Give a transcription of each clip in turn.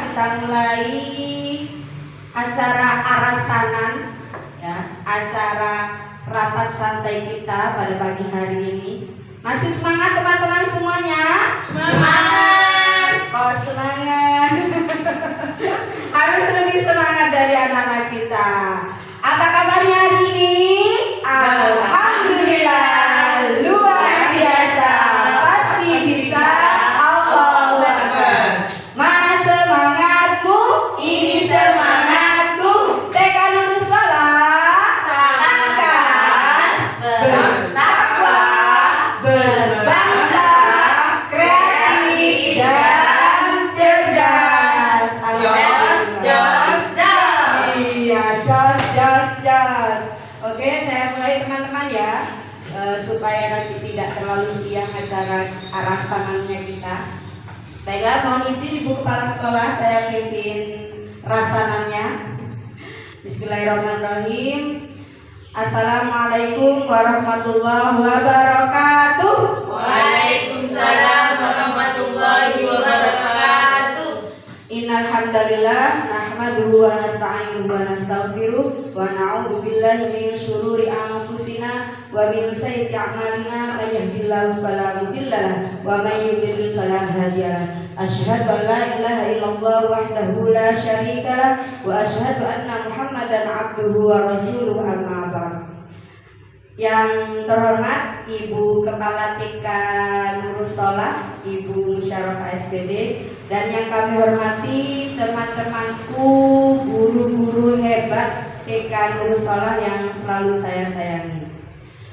kita mulai acara arasanan ya, acara rapat santai kita pada pagi hari ini. Masih semangat teman-teman semuanya? Semangat. Oh semangat. Harus lebih semangat dari anak-anak kita. Apa kabarnya hari ini? Alhamdulillah, luar biasa. Pasti bisa. Allahu Akbar. Mana semangatmu? Ini semangatku. TK Nurul Salah, tangkas, bertakwa, berbangsa, kreatif dan cerdas. Jos. Oke, saya mulai teman-teman ya, supaya nanti tidak terlalu siang acara arasanannya kita. Baiklah, mohon izin Ibu Kepala Sekolah, saya pimpin rasanannya. Bismillahirrahmanirrahim. Assalamualaikum warahmatullahi wabarakatuh. Waalaikumsalam warahmatullahi wabarakatuh. Innal hamdalillah nahmaduhu wa nasta'inuhu wa nastaghfiruh wa na'udzu billahi min syururi anfusina wa min sayyiati a'malina may yahdihillahu fala mudilla lahu wa may yudlil fala hadiya lahu. Asyhadu an la ilaha illallah wahdahu la syarika lahu wa asyhadu anna Muhammadan 'abduhu wa rasuluhu amma ba'd. Yang terhormat Ibu Kepala TK Nurul Salah, Ibu Musyarafah SPD, dan yang kami hormati teman-temanku, guru-guru hebat TK Nurul Salah yang selalu saya sayangi.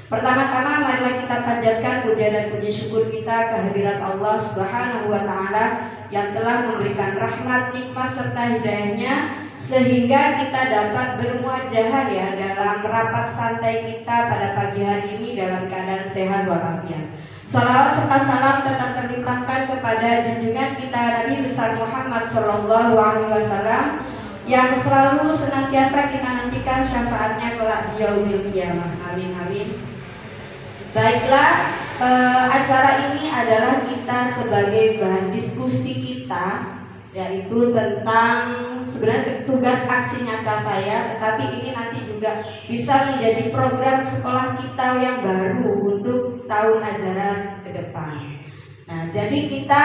Pertama-tama marilah kita panjatkan puja dan puji syukur kita kehadirat Allah Subhanahu wa Ta'ala yang telah memberikan rahmat, nikmat serta hidayahnya sehingga kita dapat bermuajahah ya dalam rapat santai kita pada pagi hari ini dalam keadaan sehat walafiat. Salawat serta salam tetap terlimpahkan kepada junjungan kita Nabi besar Muhammad Sallallahu Alaihi Wasallam yang selalu senantiasa kita nantikan syafaatnya kelak di yaumil qiyamah. Amin amin. Baiklah, acara ini adalah kita sebagai bahan diskusi kita, yaitu tentang sebenarnya tugas aksi nyata saya, tetapi ini nanti juga bisa menjadi program sekolah kita yang baru untuk tahun ajaran ke depan. Nah, jadi kita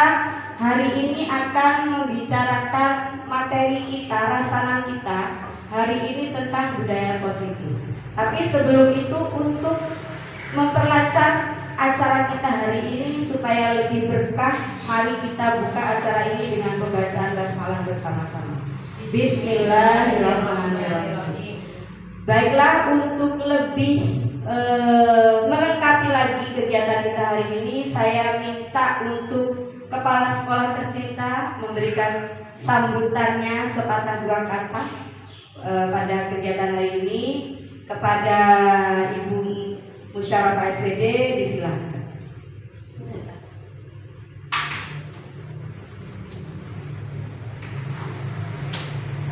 hari ini akan membicarakan materi kita, rasanan kita hari ini tentang budaya positif. Tapi sebelum itu, untuk memperlancar acara kita hari ini supaya lebih berkah, mari kita buka acara ini dengan pembacaan basmalah bersama-sama. Bismillahirrahmanirrahim. Baiklah, untuk lebih melengkapi lagi kegiatan kita hari ini, saya minta untuk kepala sekolah tercinta memberikan sambutannya sepatah dua kata pada kegiatan hari ini. Kepada Ibu Musyarafah SPD, disilahkan.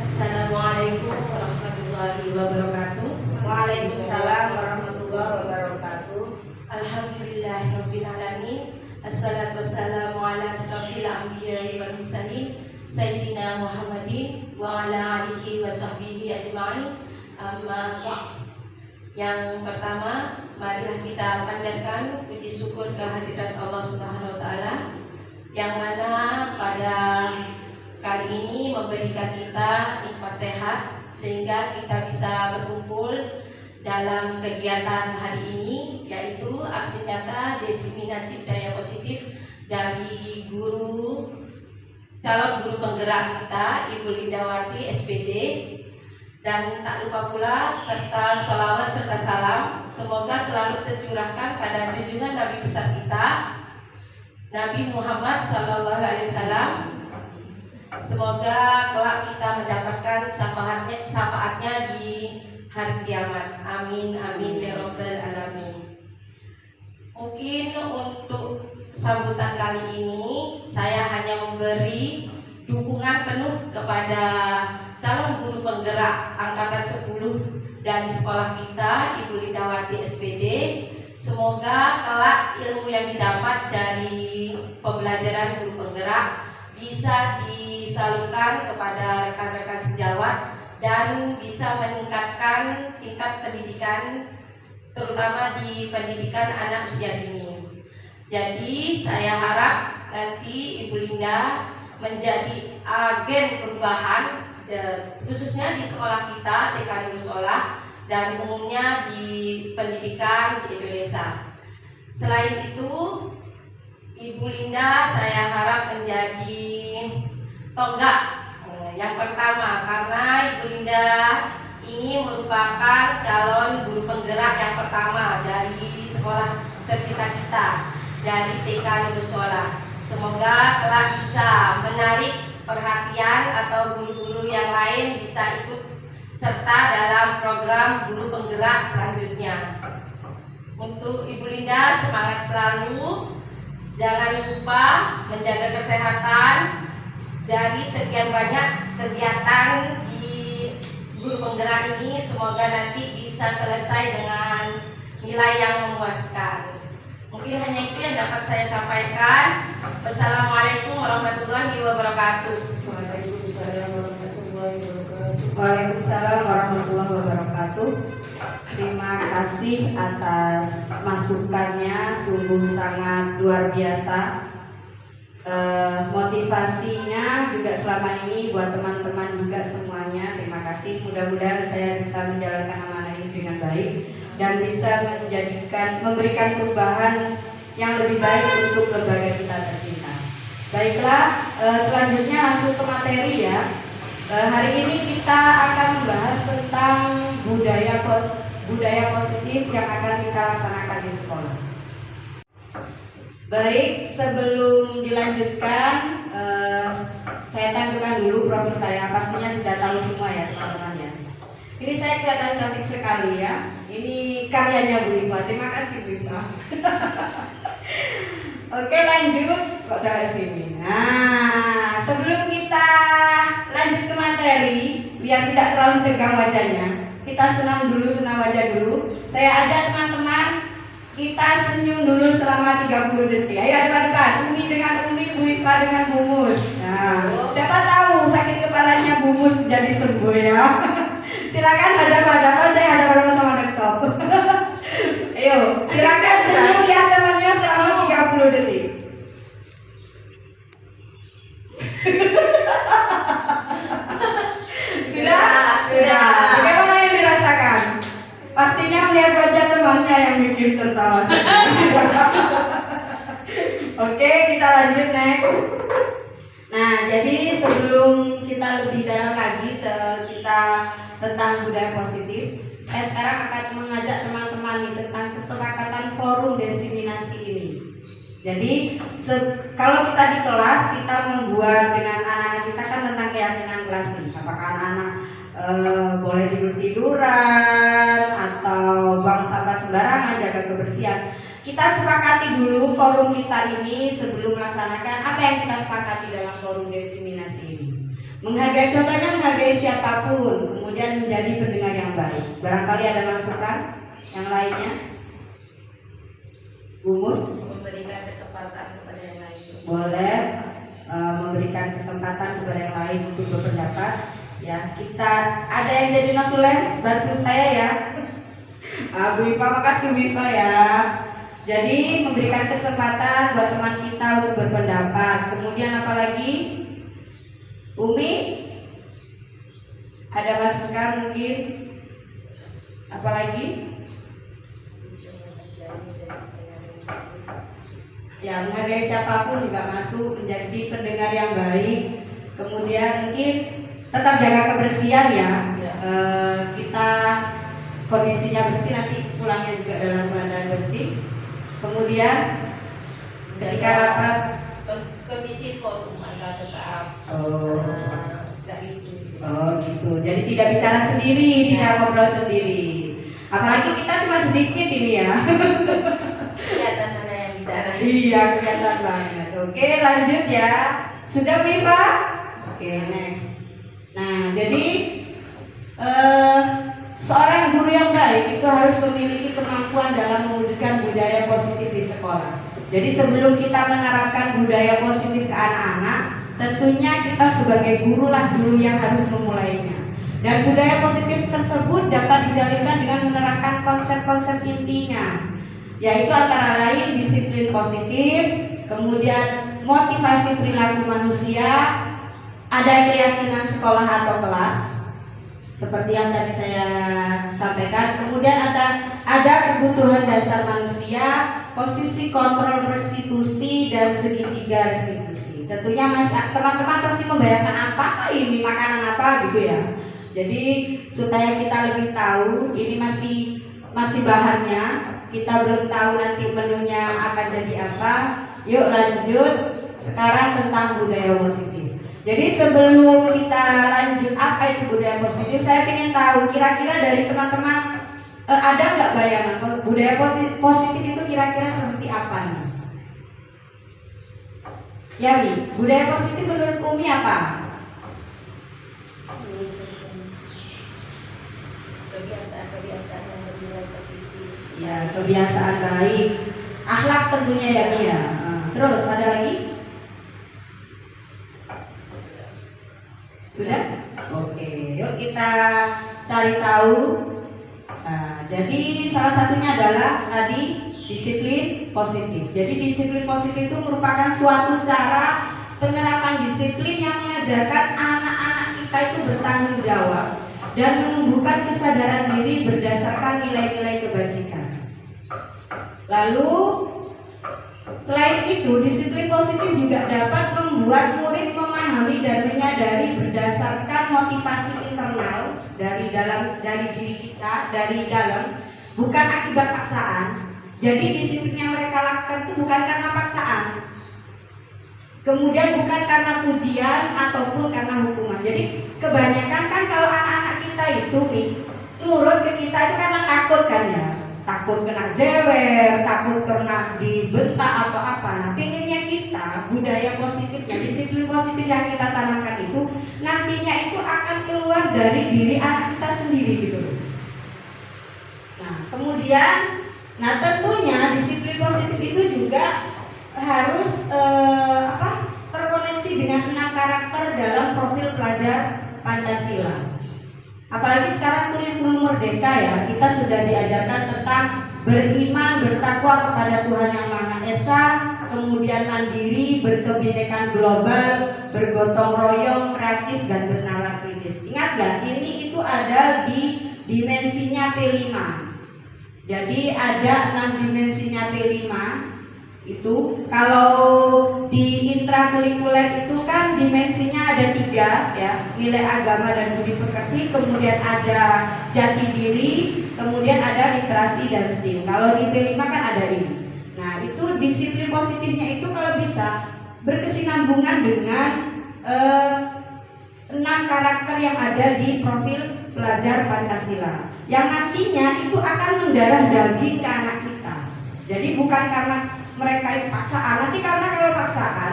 Assalamualaikum warahmatullahi wabarakatuh. Waalaikumsalam warahmatullahi wabarakatuh. Alhamdulillahirabbil alamin. Assalatu wassalamu ala asrofil anbiya'i wal mursalin sayyidina Muhammadin wa ala alihi wa sahbihi ajma'in. Amma ba'd. Yang pertama, marilah kita panjatkan puji syukur kehadirat Allah Subhanahu wa Ta'ala yang mana pada kali ini memberikan kita nikmat sehat sehingga kita bisa berkumpul dalam kegiatan hari ini, yaitu aksi nyata diseminasi budaya positif dari calon guru penggerak kita Ibu Lindawati SPD. Dan tak lupa pula serta sholawat serta salam semoga selalu tercurahkan pada junjungan Nabi besar kita Nabi Muhammad Sallallahu Alaihi Wasallam. Semoga kelak kita mendapatkan syafaatnya di hari kiamat. Amin amin ya robbal alamin. Mungkin untuk sambutan kali ini saya hanya memberi dukungan penuh kepada calon guru penggerak angkatan 10 dari sekolah kita Ibu Lindawati SPD. Semoga kelak ilmu yang didapat dari pembelajaran guru penggerak bisa disalurkan kepada rekan-rekan sejawat dan bisa meningkatkan tingkat pendidikan, terutama di pendidikan anak usia dini. Jadi saya harap nanti Ibu Linda menjadi agen perubahan, khususnya di sekolah kita, TK Nurul Sholah, dan umumnya di pendidikan di Indonesia. Selain itu, Ibu Linda saya harap menjadi tonggak yang pertama, karena Ibu Linda ini merupakan calon guru penggerak yang pertama dari sekolah tercinta kita, dari TK Nurul Sholah. Semoga kelak bisa menarik perhatian atau guru-guru yang lain bisa ikut serta dalam program guru penggerak selanjutnya. Untuk Ibu Linda, semangat selalu, jangan lupa menjaga kesehatan. Dari sekian banyak kegiatan di guru penggerak ini, semoga nanti bisa selesai dengan nilai yang memuaskan. Mungkin hanya itu yang dapat saya sampaikan. Wassalamualaikum warahmatullahi wabarakatuh. Waalaikumsalam warahmatullahi wabarakatuh. Terima kasih atas masukannya, sungguh sangat luar biasa. Motivasinya juga selama ini buat teman-teman juga semuanya. Terima kasih. Mudah-mudahan saya bisa menjalankan amanah ini dengan baik dan bisa memberikan perubahan yang lebih baik untuk lembaga kita tercinta. Baiklah, selanjutnya langsung ke materi ya. Hari ini kita akan membahas tentang budaya positif yang akan kita laksanakan di sekolah. Baik, sebelum dilanjutkan, saya tampilkan dulu profil saya. Pastinya sudah tahu semua ya teman-teman ya. Ini saya kelihatan cantik sekali ya. Ini karyanya Bu Ipa. Terima kasih Bu Ipa. Oke, lanjut kok sampai sini. Nah, sebelum kita lanjut ke materi, biar tidak terlalu tegang wajahnya, kita senam wajah dulu. Saya ajak teman-teman, kita senyum dulu selama 30 detik. Ayo depan-depan, Umi dengan Umi, Bu Ipa dengan Bumus. Nah, siapa tahu sakit kepalanya Bumus jadi sembuh ya. Silakan hadap-hadapan, saya hadap-hadapan sama laptop. Ayo, silakan senyum lihat temannya selama 30 detik. Sudah. Bagaimana yang dirasakan? Pastinya melihat wajah temannya yang bikin tertawa. Oke, kita lanjut next. Nah, jadi sebelum kita lebih dalam lagi kita tentang budaya positif, saya sekarang akan mengajak teman-teman nih tentang kesepakatan forum diseminasi ini. Jadi kalau kita di kelas, kita membuat dengan anak-anak kita kan tentang keyakinan kelas nih. Apakah anak-anak boleh tidur-tiduran atau buang sampah sembarangan, jaga kebersihan. Kita sepakati dulu forum kita ini sebelum melaksanakan apa yang kita sepakati dalam forum diseminasi ini. Menghargai, contohnya menghargai siapapun, kemudian menjadi pendengar yang baik. Barangkali ada masukan yang lainnya? Bumus? Memberikan kesempatan kepada yang lain. Boleh memberikan kesempatan kepada yang lain untuk berpendapat. Ya, kita ada yang jadi notulen, bantu saya ya. Bu Ipa, makasih Bu Ipa ya. Jadi memberikan kesempatan buat teman kita untuk berpendapat. Kemudian apa lagi? Umi? Ada masukan mungkin? Apa lagi? Ya, menghargai siapapun juga masuk, menjadi pendengar yang baik. Kemudian mungkin tetap jaga kebersihan ya. Kita kondisinya bersih, nanti pulangnya juga dalam keadaan bersih. Kemudian ketika rapat kondisi forum agar tetap gak licin. Oh gitu, jadi tidak bicara sendiri, tidak ngobrol sendiri. Apalagi kita cuma sedikit ini ya. Kelihatan mana yang bicara. Iya, kelihatan banget. Oke, lanjut ya. Sudah Bu Ipa? Oke, next. Nah, jadi seorang guru yang baik itu harus memiliki kemampuan dalam mewujudkan budaya positif di sekolah. Jadi sebelum kita menerapkan budaya positif ke anak-anak, tentunya kita sebagai guru lah dulu yang harus memulainya. Dan budaya positif tersebut dapat dijalinkan dengan menerapkan konsep-konsep intinya, yaitu antara lain disiplin positif, kemudian motivasi perilaku manusia, ada keyakinan sekolah atau kelas, seperti yang tadi saya sampaikan. Kemudian ada kebutuhan dasar manusia, posisi kontrol restitusi, dan segitiga restitusi. Tentunya teman-teman pasti membayangkan apa ini makanan apa gitu ya. Jadi supaya kita lebih tahu, ini masih bahannya, kita belum tahu nanti menunya akan jadi apa. Yuk lanjut sekarang tentang budaya positif. Jadi sebelum kita lanjut apa itu budaya positif, saya ingin tahu kira-kira dari teman-teman ada nggak bayangan budaya positif itu kira-kira seperti apa nih? Ya nih, budaya positif menurut Umi apa? Kebiasaan yang bernilai positif. Ya, kebiasaan baik, akhlak tentunya ya Umi ya. Terus ada lagi? Sudah? Oke, yuk kita cari tahu. Nah, jadi salah satunya adalah tadi disiplin positif. Jadi disiplin positif itu merupakan suatu cara penerapan disiplin yang mengajarkan anak-anak kita itu bertanggung jawab dan menumbuhkan kesadaran diri berdasarkan nilai-nilai kebajikan. Lalu selain itu, disiplin positif juga dapat membuat murid memahami dan menyadari berdasarkan motivasi internal dari diri kita, dari dalam, bukan akibat paksaan. Jadi disiplin yang mereka lakukan itu bukan karena paksaan, kemudian bukan karena pujian ataupun karena hukuman. Jadi kebanyakan kan kalau anak-anak kita itu nih nurut ke kita itu karena takut kan ya, takut kena jewer, takut kena dibentak atau apa. Nah, pinginnya kita budaya positifnya, disiplin positif yang kita tanamkan itu nantinya itu akan keluar dari diri anak kita sendiri gitu. Nah, kemudian, tentunya disiplin positif itu juga harus terkoneksi dengan 6 karakter dalam profil pelajar Pancasila. Apalagi sekarang kurikulum merdeka ya, kita sudah diajarkan tentang beriman, bertakwa kepada Tuhan Yang Maha Esa, kemudian mandiri, berkebinekaan global, bergotong royong, kreatif, dan bernalar kritis. Ingat gak? Ini itu ada di dimensinya P5. Jadi ada 6 dimensinya P5. Itu kalau di intrakurikuler itu kan dimensinya ada 3 ya, nilai agama dan budi pekerti, kemudian ada jati diri, kemudian ada literasi dan STEAM. Kalau di P5 kan ada ini. Nah, itu disiplin positifnya itu kalau bisa berkesinambungan dengan 6 karakter yang ada di profil pelajar Pancasila, yang nantinya itu akan mendarah daging ke anak kita. Jadi bukan karena mereka itu paksaan, nanti karena kalau paksaan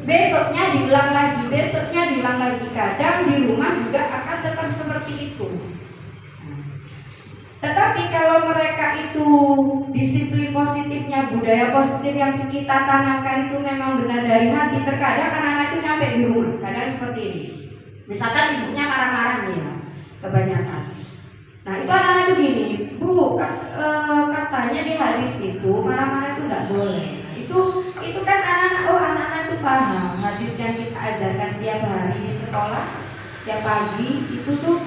besoknya diulang lagi, besoknya diulang lagi, kadang di rumah juga akan tetap seperti itu. Tetapi kalau mereka itu disiplin positifnya, budaya positif yang kita tanamkan itu memang benar dari hati, terkadang anak-anak itu nyampe di rumah, kadang seperti ini. Misalkan ibunya marah-marah nih ya, kebanyakan. Nah itu anak-anak itu gini, Bu, katanya di hadis itu marah-marah itu nggak boleh. Itu kan anak-anak itu paham hadis yang kita ajarkan tiap hari di sekolah setiap pagi itu tuh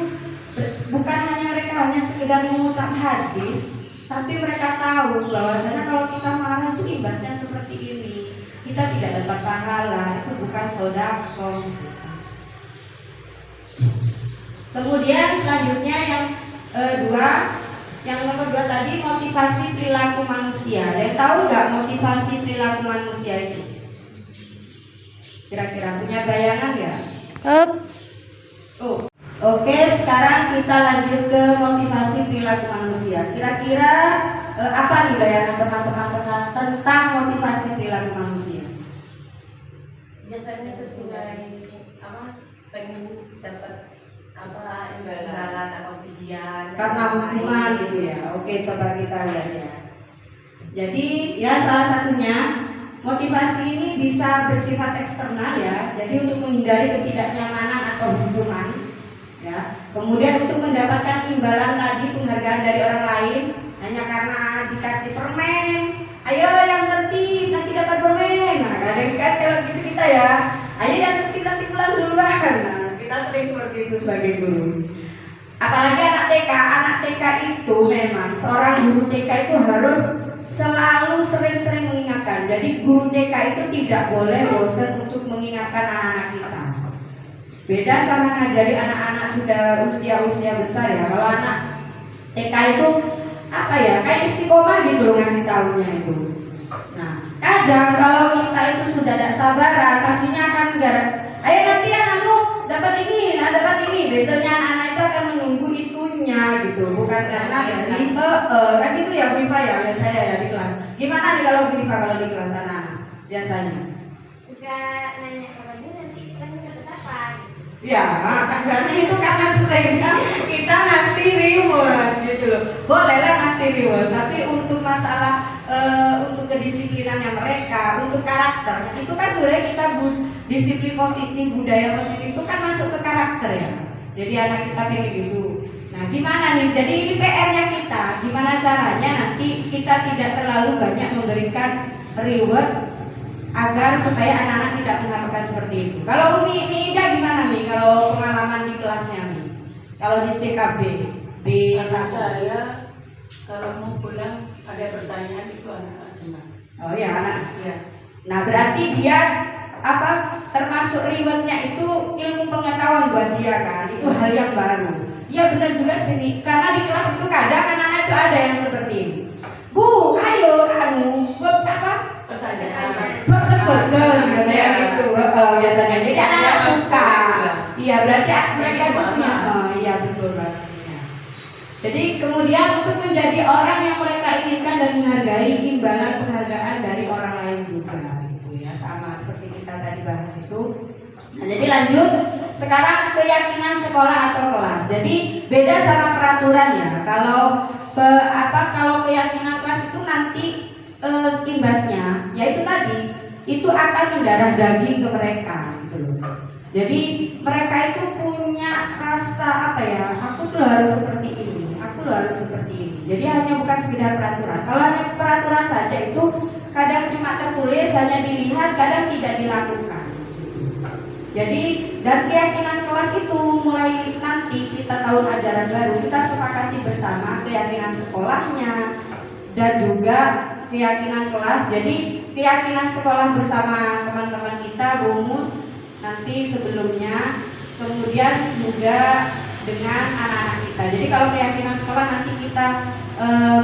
bukan hanya sekedar mengucap hadis, tapi mereka tahu bahwasanya kalau kita marah itu imbasnya seperti ini, kita tidak dapat pahala, itu bukan sedekah. Kemudian selanjutnya yang nomor 2 tadi motivasi perilaku manusia. Ada yang tahu nggak motivasi perilaku manusia itu? Kira-kira punya bayangan nggak? Oke, sekarang kita lanjut ke motivasi perilaku manusia. Kira-kira apa nih bayangan teman-teman tentang motivasi perilaku manusia? Biasanya sesuai pengen dapat imbalan atau pujian karena hukuman gitu ya. Oke, coba kita lihat ya. Jadi ya salah satunya motivasi ini bisa bersifat eksternal ya, jadi untuk menghindari ketidaknyamanan atau hukuman ya. Kemudian untuk mendapatkan imbalan tadi, penghargaan dari orang lain hanya karena dikasih permen, ayo yang tertib nanti dapat permen. Nah kadang kan kalau gitu kita ya, ayo yang tertib nanti pulang duluan. Nah kita sering seperti itu sebagai guru. Apalagi anak TK itu memang seorang guru TK itu harus selalu sering-sering mengingatkan. Jadi guru TK itu tidak boleh bosan untuk mengingatkan anak-anak kita. Beda sama ngajari anak-anak sudah usia besar ya. Kalau anak TK itu apa ya, kayak istiqomah gitu loh ngasih tahunya itu. Nah kadang kalau kita itu sudah tidak sabaran, pastinya akan ayo nanti anakmu dapat ini, besoknya anak-anak itu akan menunggu itunya gitu, bukan karena dari kan itu ya Bu Ipa ya saya ya di kelas. Gimana nih kalau Bu Ipa kalau di kelas anak-anak biasanya? Suka nanya kabarnya nanti kan dapat apa? Ya, berarti itu karena seringnya kita ngasih reward gitu loh. Bolehlah ngasih reward, tapi untuk masalah untuk kedisiplinannya mereka, untuk karakter, itu kan sebenarnya kita disiplin positif, budaya positif itu kan masuk ke karakter ya. Jadi anak kita kayak gitu. Nah, gimana nih? Jadi ini PR-nya kita. Gimana caranya nanti kita tidak terlalu banyak memberikan reward agar supaya anak-anak tidak mengharapkan seperti itu. Kalau Mi Ida gimana nih? Kalau pengalaman di kelasnya Mi? Kalau di TKB, saya kalau mau pulang ada pertanyaan itu anak-anak senang. Oh ya anak. Ya. Nah berarti dia termasuk rewardnya itu ilmu pengetahuan buat dia kan? Itu hal yang baru. Ya benar juga sini. Karena di kelas itu kadang anak-anak itu ada yang seperti ini. Bu, ayo buat apa? Pertanyaan. Betul gitu. Biasanya jadi anak suka. Iya berarti mereka punya. Iya betul banget. Jadi kemudian untuk menjadi orang yang mereka inginkan dan menghargai imbalan penghargaan dari orang lain juga gitu ya, sama seperti kita tadi bahas itu. Nah jadi lanjut sekarang keyakinan sekolah atau kelas. Jadi beda sama peraturan ya. Kalau keyakinan kelas itu nanti imbasnya yaitu tadi itu akan mendarah daging ke mereka gitu loh. Jadi mereka itu punya rasa apa ya, aku tuh harus seperti ini, aku harus seperti ini. Jadi hanya bukan sekedar peraturan. Kalau hanya peraturan saja itu kadang cuma tertulis, hanya dilihat, kadang tidak dilakukan. Jadi dan keyakinan kelas itu mulai nanti kita tahun ajaran baru kita sepakati bersama keyakinan sekolahnya dan juga keyakinan kelas. Jadi keyakinan sekolah bersama teman-teman kita rumus nanti sebelumnya, kemudian juga dengan anak-anak kita. Jadi kalau keyakinan sekolah nanti kita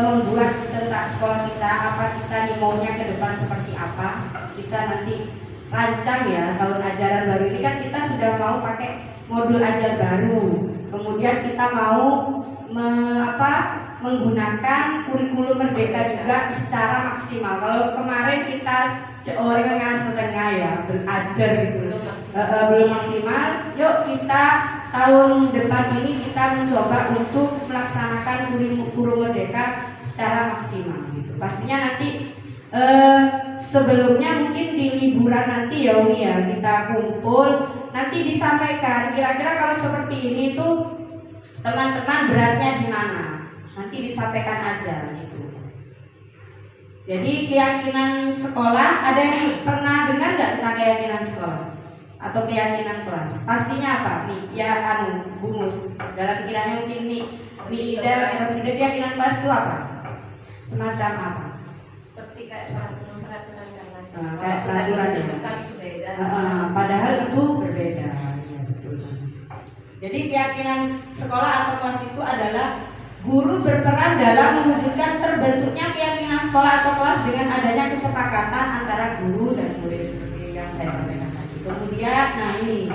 membuat tentang sekolah kita, apa kita nih maunya ke depan seperti apa, kita nanti rancang ya. Tahun ajaran baru ini kan kita sudah mau pakai modul ajar baru, kemudian kita mau menggunakan kurikulum merdeka juga secara maksimal. Kalau kemarin kita orang setengah ya belajar gitu, belum maksimal. Yuk kita tahun depan ini kita mencoba untuk melaksanakan kurikulum merdeka secara maksimal gitu. Pastinya nanti sebelumnya mungkin di liburan nanti ya Umi ya kita kumpul, nanti disampaikan kira-kira kalau seperti ini tuh teman-teman beratnya di mana, nanti disampaikan aja gitu. Jadi keyakinan sekolah, ada yang pernah dengar nggak tentang keyakinan sekolah atau keyakinan kelas? Pastinya apa? Nih, ya Bungus dalam pikirannya mungkin Ida, keyakinan kelas itu apa? Semacam apa? Seperti kayak peraturan kelas. Kayak peraturan ya. Itu beda. Padahal itu berbeda. Iya betul. Jadi keyakinan sekolah atau kelas itu adalah guru berperan dalam mewujudkan terbentuknya keyakinan sekolah atau kelas dengan adanya kesepakatan antara guru dan murid seperti yang saya sampaikan tadi. Kemudian, nah ini,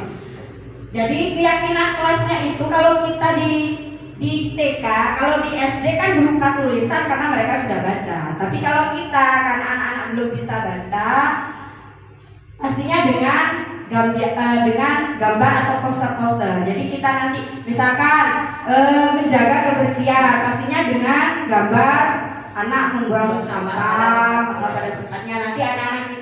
jadi keyakinan kelasnya itu kalau kita di TK, kalau di SD kan berupa tulisan karena mereka sudah baca. Tapi kalau kita karena anak-anak belum bisa baca, pastinya dengan gambar atau poster-poster. Jadi kita nanti misalkan menjaga kebersihan, pastinya dengan gambar anak membuang sampah pada tempatnya. Nanti anak-anak kita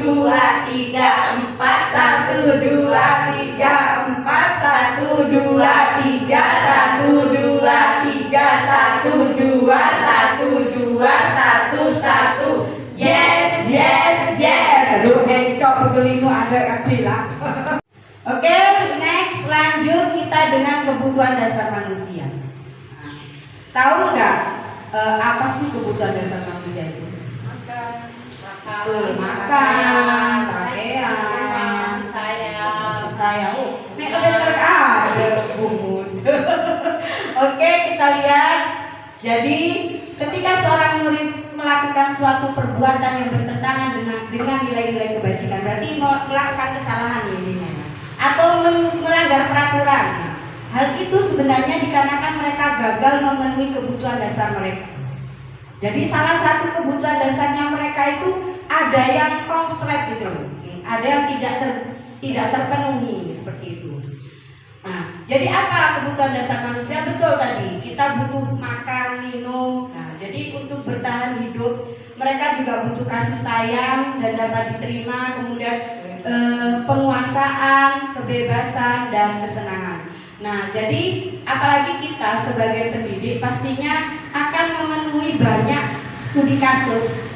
dua tiga empat, 1 2 3 4, 1 2 3, 1 2 3, 1 2 1 2 1 1. Yes yes yes. Aduh, encok begelinu ada bilang. Oke, next lanjut kita dengan kebutuhan dasar manusia. Nah, tahu nggak apa sih kebutuhan dasar manusia itu? Makan, pakaian, kasih sayang. Nek udah terkada bungus. Oke, kita lihat. Jadi, ketika seorang murid melakukan suatu perbuatan yang bertentangan dengan nilai-nilai kebajikan, berarti melakukan kesalahan intinya, atau melanggar peraturan. Hal itu sebenarnya dikarenakan mereka gagal memenuhi kebutuhan dasar mereka. Jadi salah satu kebutuhan dasarnya mereka itu ada yang konslet gitu loh, ada yang tidak terpenuhi seperti itu. Nah, jadi apa kebutuhan dasar manusia? Betul tadi, kita butuh makan, minum. Nah, jadi untuk bertahan hidup, mereka juga butuh kasih sayang dan dapat diterima, kemudian penguasaan, kebebasan, dan kesenangan. Nah, jadi apalagi kita sebagai pendidik pastinya akan memenuhi banyak studi kasus,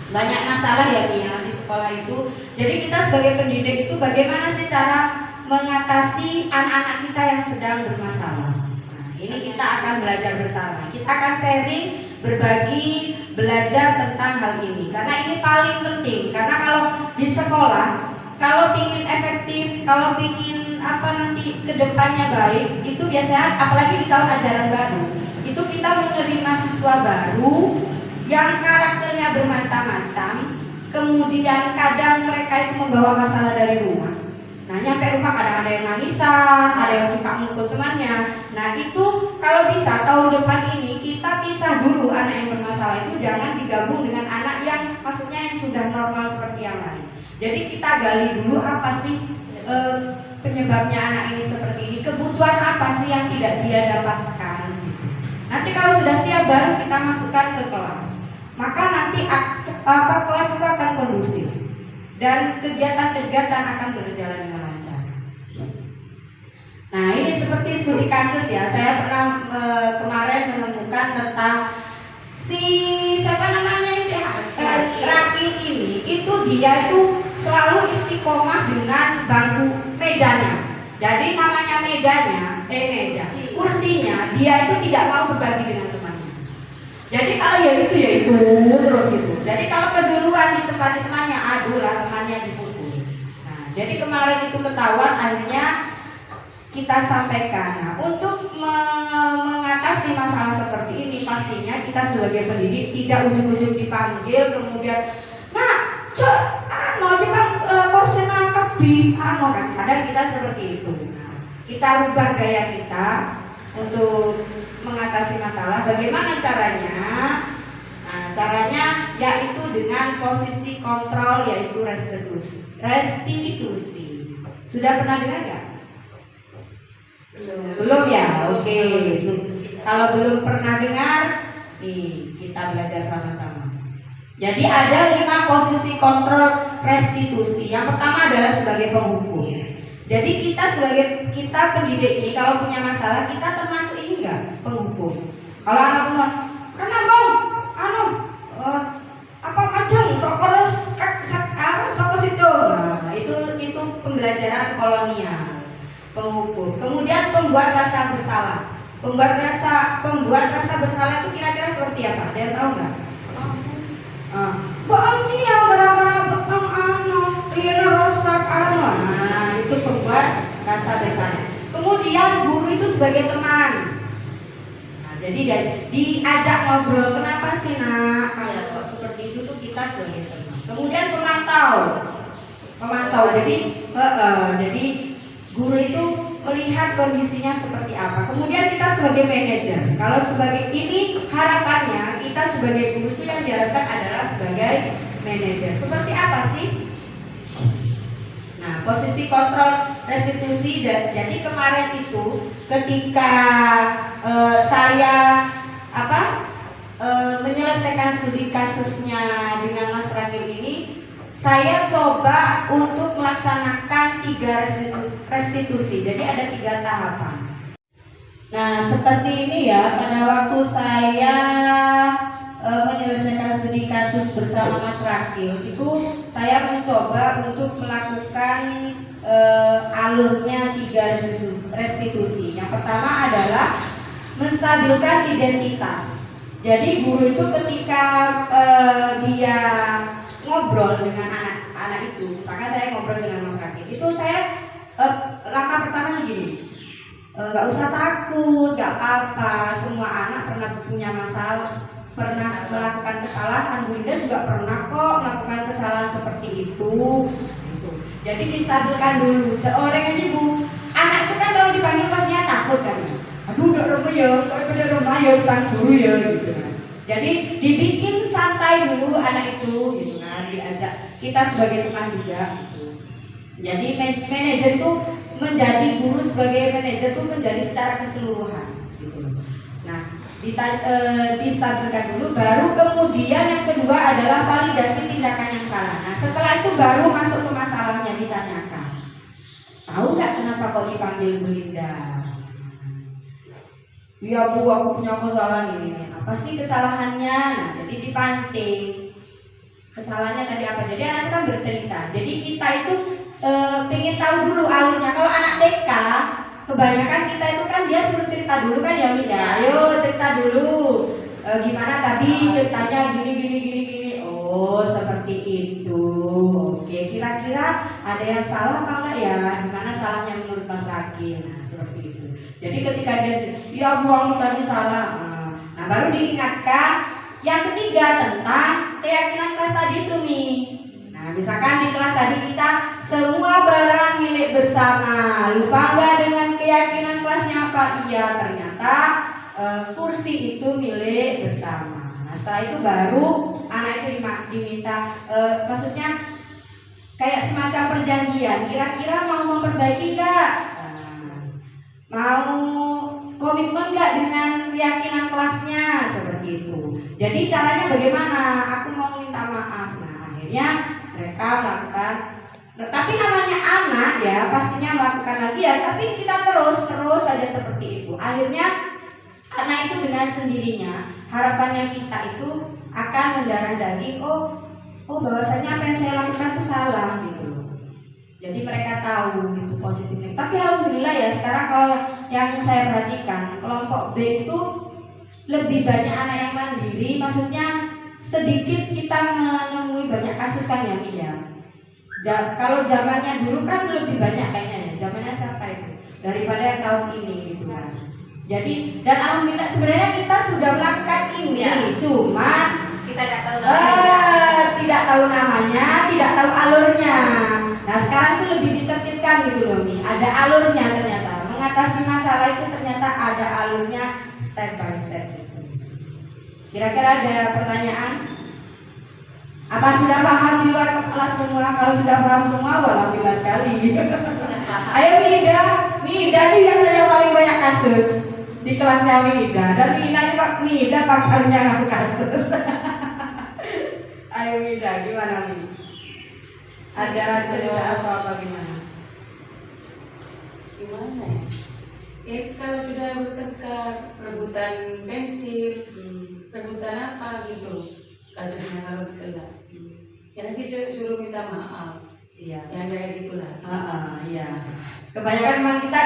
banyak masalah ya Mia di sekolah itu. Jadi kita sebagai pendidik itu bagaimana sih cara mengatasi anak-anak kita yang sedang bermasalah. Nah, ini kita akan belajar bersama. Kita akan sharing, berbagi, belajar tentang hal ini. Karena ini paling penting. Karena kalau di sekolah, kalau ingin efektif, kalau ingin nanti kedepannya baik, itu biasanya apalagi di tahun ajaran baru, itu kita menerima siswa baru yang karakternya bermacam-macam. Kemudian kadang mereka itu membawa masalah dari rumah. Nah, nyampe rumah kadang ada yang nangisan, ada yang suka mukul temannya. Nah, itu kalau bisa tahun depan ini kita pisah dulu anak yang bermasalah itu, jangan digabung dengan anak yang maksudnya yang sudah normal seperti yang lain. Jadi kita gali dulu apa sih penyebabnya anak ini seperti ini, kebutuhan apa sih yang tidak dia dapatkan gitu. Nanti kalau sudah siap baru kita masukkan ke kelas. Maka nanti kelas itu akan kondusif dan kegiatan-kegiatan akan berjalan dengan lancar. Nah, ini seperti studi kasus ya. Saya pernah kemarin menemukan tentang siapa namanya itu Rakil ini, itu dia itu selalu istiqomah dengan bangku mejanya. Jadi namanya mejanya, kursinya dia itu tidak mau berbagi dengan temannya. Jadi kalau ya itu terus gitu. Jadi kalau keduluan di tempat temannya, aduh lah temannya dipukul. Nah, jadi kemarin itu ketahuan, akhirnya kita sampaikan. Nah, untuk mengatasi masalah seperti ini, pastinya kita sebagai pendidik tidak ujung-ujung dipanggil kemudian, nah, aja bang, korsena kabi, kan kadang kita seperti itu. Nah, kita rubah gaya kita untuk mengatasi masalah. Bagaimana caranya? Nah, caranya yaitu dengan posisi kontrol, yaitu restitusi. Sudah pernah dengar nggak? Belum ya? Oke. Kalau belum pernah dengar, nih kita belajar sama-sama. Jadi ada 5 posisi kontrol restitusi. Yang pertama adalah sebagai penghukum. Jadi kita pendidik ini kalau punya masalah, kita termasuk ini enggak? Penghukum. Kalau anak bilang, "Kan abang, apa kacang sokolos sokos itu." Nah, itu pembelajaran kolonial. Penghukum. Kemudian pembuat rasa bersalah. Pembuat rasa bersalah itu kira-kira seperti apa? Ada yang tahu nggak? Bangci yang gara-gara betang dia rosak Nah, itu pembuat rasa bersalah. Kemudian guru itu sebagai teman. Nah, jadi diajak ngobrol, kenapa sih nak? Kamu kok seperti itu tuh kita sebagai teman. Kemudian pemantau. Jadi guru itu melihat kondisinya seperti apa. Kemudian kita sebagai manajer. Kalau sebagai ini harapannya kita sebagai guru itu yang diharapkan adalah sebagai manajer. Seperti apa sih? Nah, posisi kontrol restitusi. Jadi kemarin itu ketika saya menyelesaikan studi kasusnya dengan Mas Ragil ini, saya coba untuk melaksanakan 3 restitusi. Jadi ada 3 tahapan. Nah, seperti ini ya, pada waktu saya menyelesaikan studi kasus bersama Mas Rakil, itu saya mencoba untuk melakukan alurnya 3 restitusi. Yang pertama adalah menstabilkan identitas. Jadi guru itu ketika dia ngobrol dengan anak itu, misalkan saya ngobrol dengan Mas Rakil, itu saya langkah pertama gini, nggak usah takut, nggak apa-apa, semua anak pernah punya masalah, pernah melakukan kesalahan. Bunda juga pernah kok melakukan kesalahan seperti itu. Gitu. Jadi distabilkan dulu. Seorang ibu, anak itu kan kalau dipanggil pastinya takut kan. Aduh, udah rumah ya, udah rumah ya, bukan guru ya, gitu kan. Jadi dibikin santai dulu anak itu, gitu kan, diajak kita sebagai teman juga. Gitu. Jadi manajer itu menjadi guru sebagai manajer itu menjadi secara keseluruhan. Gitu. Nah, distabilkan dulu, baru kemudian yang kedua adalah validasi tindakan yang salah. Nah, setelah itu baru masuk ke masalahnya, ditanyakan. Tahu nggak kenapa kok dipanggil Bu Linda? Iya Bu, aku punya kesalahan ini. Apa sih kesalahannya? Nah, jadi dipancing. Kesalahannya tadi apa? Jadi anak itu kan bercerita. Jadi kita itu pengen tahu dulu alurnya. Kalau anak TK, kebanyakan kita itu kan dia suruh cerita dulu kan ya, Mi ya. Ayo cerita dulu. Gimana tadi ceritanya gini. Oh, seperti itu. Oke, kira-kira ada yang salah apa enggak ya? Gimana salahnya menurut Mas Rakil? Nah, seperti itu. Jadi ketika dia ya buang tadi salah. Nah, baru diingatkan yang ketiga tentang keyakinan kelas tadi itu nih. Nah, misalkan di kelas tadi kita semua barang milik bersama. Lupa nggak dengan keyakinan kelasnya apa? Iya, ternyata kursi itu milik bersama. Nah, setelah itu baru anak itu diminta, maksudnya kayak semacam perjanjian. Kira-kira mau memperbaiki nggak? Mau komitmen nggak dengan keyakinan kelasnya, seperti itu. Jadi caranya bagaimana? Aku mau minta maaf. Nah, akhirnya mereka melakukan. Nah, tapi namanya anak ya pastinya melakukan lagi ya. Tapi kita terus saja seperti itu. Akhirnya anak itu dengan sendirinya harapannya kita itu akan mendarah daging. Oh bahwasanya apa yang saya lakukan itu salah gitu loh. Jadi mereka tahu gitu positifnya. Tapi alhamdulillah ya sekarang kalau yang saya perhatikan kelompok B itu lebih banyak anak yang mandiri. Maksudnya sedikit kita menemui banyak kasus kan ya Mi ya. Kalau zamannya dulu kan lebih banyak kayaknya ya. Zamannya siapa itu? Daripada yang tahun ini gitu kan. Jadi dan alhamdulillah sebenarnya kita sudah melakukan ini ya. Cuma kita tidak tahu namanya, tidak tahu alurnya. Nah sekarang itu lebih ditertibkan gitu loh Mi. Ada alurnya ternyata. Mengatasi masalah itu ternyata ada alurnya step by step gitu. Kira-kira ada pertanyaan? Apa sudah paham di luar kepala semua? Kalau sudah paham semua, alhamdulillah sekali. Ayo Mi Mida ini biasanya paling banyak kasus di kelasnya Mida, dan Mida pakarnya ngaku kasus. Ayo Mida, gimana Mi? Ada cerita apa gimana? Gimana ya? Kalau sudah bertengkar, rebutan pensil, rebutan apa gitu, kasusnya kalau di kelas. Ya nanti suruh minta maaf. Iya. Yang kayak gitulah. Iya. Kebanyakan memang kita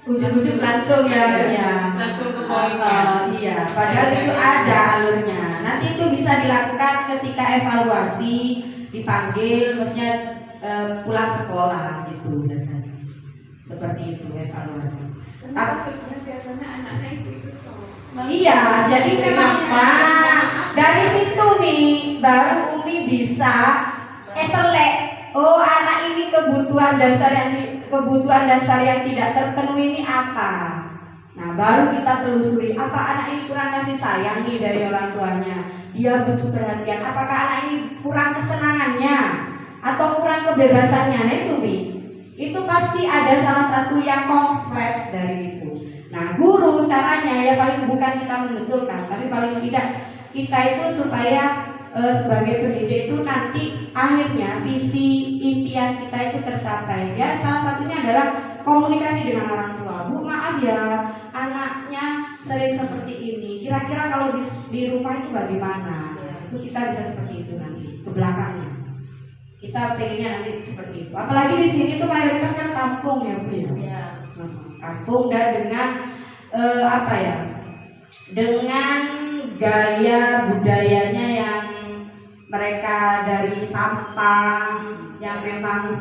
ujuk-ujuk langsung ya. Iya. Langsung ke poinnya. Iya. Padahal itu ada alurnya. Nanti itu bisa dilakukan ketika evaluasi, dipanggil, maksudnya pulang sekolah gitu biasanya. Seperti itu evaluasi. Kasusnya biasanya anak-anak itu toh. Iya, jadi memang dari situ nih baru Umi bisa selek. Oh, anak ini kebutuhan dasar yang tidak terpenuhi ini apa? Nah, baru kita telusuri apa anak ini kurang kasih sayang nih dari orang tuanya. Dia butuh perhatian. Apakah anak ini kurang kesenangannya atau kurang kebebasannya? Nah, itu Mi. Itu pasti ada salah satu yang konslet dari itu. Nah, guru caranya ya paling bukan kita membetulkan, tapi paling tidak kita itu supaya sebagai pendidik itu nanti akhirnya visi impian kita itu tercapai. Ya salah satunya adalah komunikasi dengan orang tua. Bu, maaf ya anaknya sering seperti ini. Kira-kira kalau di rumah itu bagaimana? Itu kita bisa seperti itu nanti ke belakangnya. Kita pengennya nanti seperti itu. Apalagi di sini tuh mayoritasnya kampung ya Bu ya. Ya. Kampung dan dengan dengan gaya budayanya yang mereka dari sampah yang memang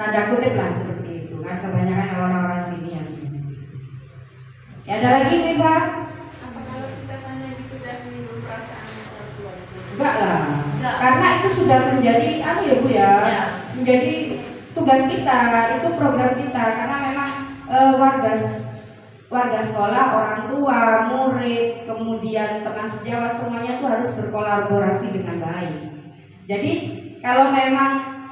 tanda kutip lah seperti itu kan, kebanyakan orang-orang sini yang ya. Ada lagi nih Pak? Apa kalau kita tanya gitu dan menyinggung perasaan orang tua itu? Enggak lah. Enggak. Karena itu sudah menjadi ya Bu ya. Ya. Menjadi tugas kita, itu program kita karena memang warga sekolah, orang tua, murid, kemudian teman sejawat semuanya itu harus berkolaborasi dengan baik. Jadi kalau memang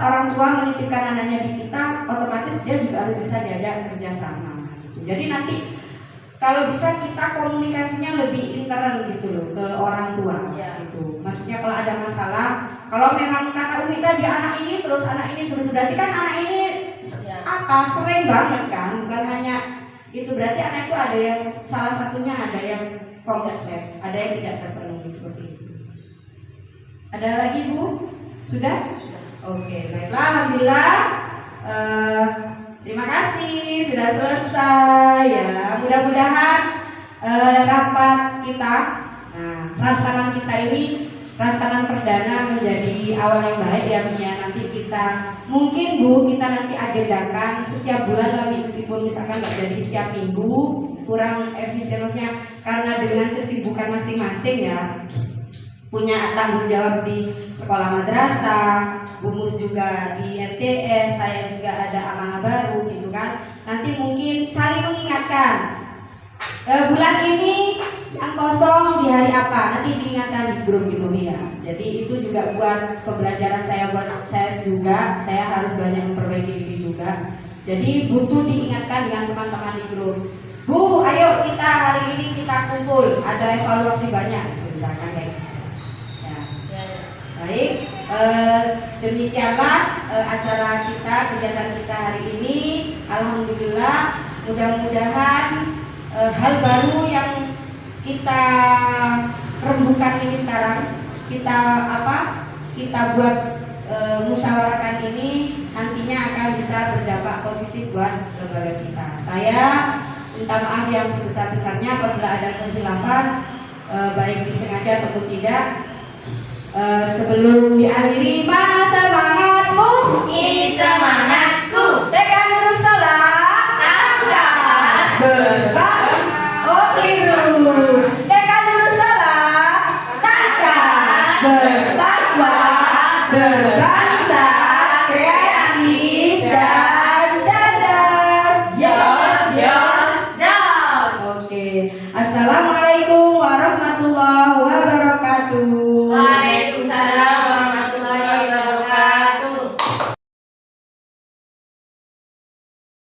orang tua menitipkan anaknya di kita, otomatis dia juga harus bisa diajak kerjasama. Jadi nanti kalau bisa kita komunikasinya lebih intern gitu loh ke orang tua. Ya. Gitu. Maksudnya kalau ada masalah, kalau memang kata Umi tadi anak ini terus berarti kan anak ini sering banget kan, bukan hanya itu, berarti anak itu ada yang salah satunya ada yang konslet, ada yang tidak terpenuhi seperti itu. Ada lagi Bu? Sudah? Oke, baiklah, alhamdulillah. Terima kasih sudah selesai ya. Mudah-mudahan rapat kita, pelaksanaan kita ini pelaksanaan perdana menjadi awal yang baik ya Mia. Nanti kita mungkin Bu, kita nanti agendakan setiap bulan lah, meskipun misalkan nggak jadi setiap minggu, kurang efisiennya karena dengan kesibukan masing-masing ya, punya tanggung jawab di sekolah madrasah, Bu Mus juga di MTS, saya juga ada amanah baru gitu kan. Nanti mungkin saling mengingatkan. Bulan ini yang kosong di hari apa, nanti diingatkan di grup gitu ya. Jadi itu juga buat pembelajaran saya, buat saya juga, saya harus banyak memperbaiki diri juga. Jadi butuh diingatkan dengan teman-teman di grup. Bu, ayo kita hari ini kita kumpul, ada evaluasi banyak, gitu, misalkan kayak gitu. Ya. Baik, demikianlah acara kita, kegiatan kita hari ini. Alhamdulillah, mudah-mudahan hal baru yang kita rembukan ini sekarang, kita buat musyawarahkan ini nantinya akan bisa berdampak positif buat lembaga kita. Saya minta maaf yang sebesar-besarnya apabila ada kekhilafan, baik disengaja ataupun tidak. Sebelum diakhiri, mana semangatmu? Ini semangatku. Tekan terus salah. Angkat.